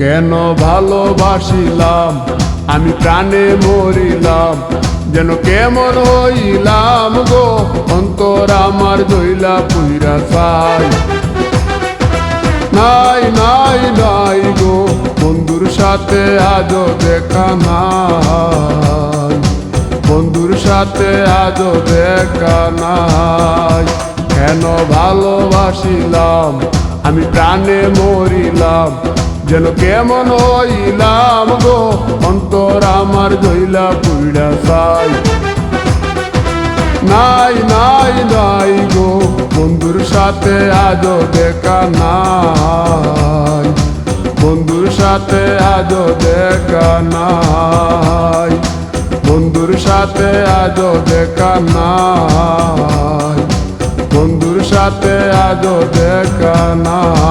কেন ভালোবাসিলাম আমি প্রাণে মরিলাম, যেন কেমন হইলাম গো, অন্তর আমার দইলা পুইরা চাই। নাই নাই নাই গো, বন্ধুর সাথে আজও দেখা নাই, বন্ধুর সাথে আজও দেখা নাই। কেন ভালোবাসিলাম আমি প্রাণে মরিলাম, যেন কেমন হইলাম গো, অন্তর আমার দইলা পুইরা চাই। নাই নাই নাই গো, বন্ধুর সাথে আজও দেখা নাই, বন্ধুর সাথে আজও দেখা নাই, বন্ধুর সাথে আজও দেখা নাই, বন্ধুর সাথে আজও দেখা নাই।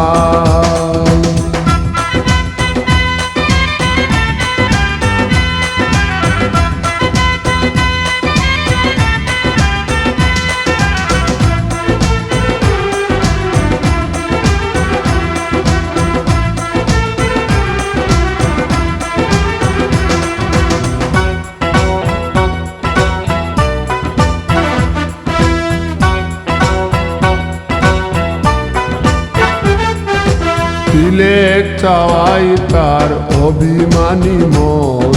তিলেক চাওয়াই তার অভিমানী মন,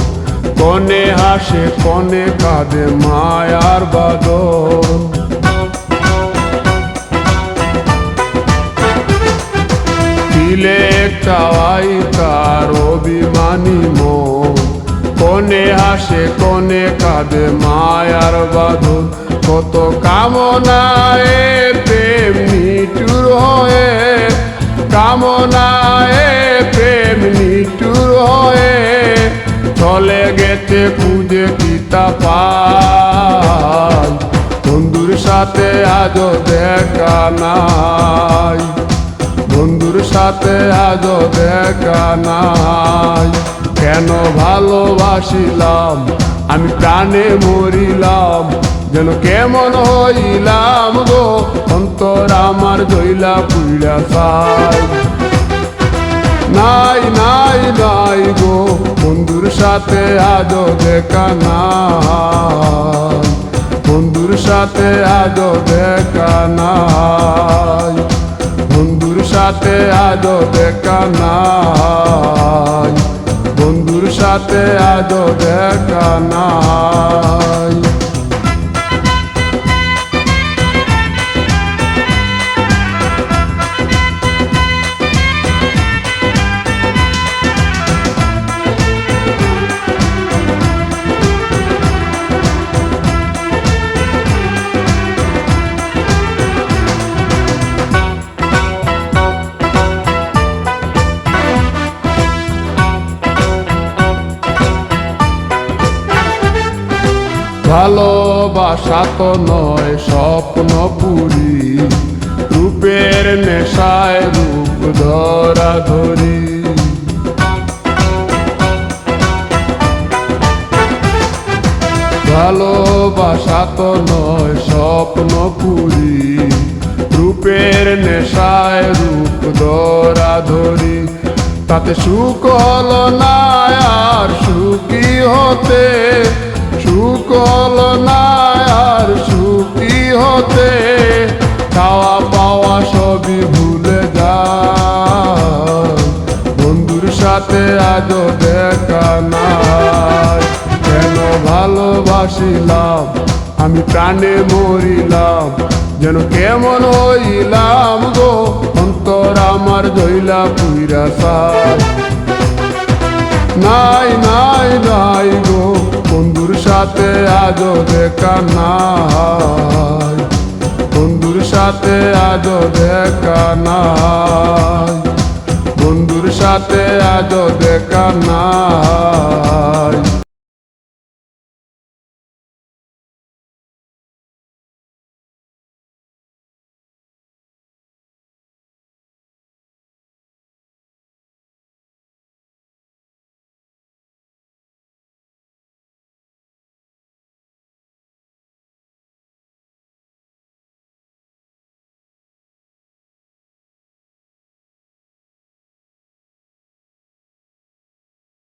কনে হাসে কনে কাঁদে মায়ার বাদন। তিলেক চাওয়াই তার অভিমানী মন, কনে হাসে কনে কাঁদে মায়ার বাদন। কত কামনায় প্রেম নিঠুর হয়ে, কামনায় প্রেম নিঠুর হয়ে, চলে গেছে খুঁজে কিতা পাই, বন্ধুর সাথে আজও দেখা নাই, বন্ধুর সাথে আজও দেখা নাই। কেন ভালোবাসিলাম আমি প্রাণে মরিলাম, যেন কেমন হইলাম গো, অন্তর আমার দইলা পুইরা চাই। নাই নাই নাই গো, বন্ধুর সাথে আজও দেখা নাই, বন্ধুর সাথে আজও দেখা নাই, বন্ধুর সাথে আজও দেখা নাই, বন্ধুর সাথে আজও দেখা নাই। ভালোবাসা তো নয় স্বপ্ন পুরি, রূপের নেশায় রূপ ধরা ধরি। ভালোবাসা তো নয় স্বপ্ন পুরি, রূপের নেশায় রূপ ধরা ধরি। তাতে সুখ হলো না আর সুখী হতে, সুখ হলো না আর সুখী হতে, খাওয়া পাওয়া সবই ভুলে যায়, বন্ধুর সাথে আজও দেখা নাই। কেন ভালোবাসিলাম আমি প্রাণে মরিলাম, যেন কেমন হইলাম গো, অন্তর আমার দইলা পুইরা চাই। নাই নাই নাই গো, বন্ধুর সাথে আজও দেখা নাই, বন্ধুর সাথে আজও দেখা নাই, বন্ধুর সাথে আজও দেখা নাই।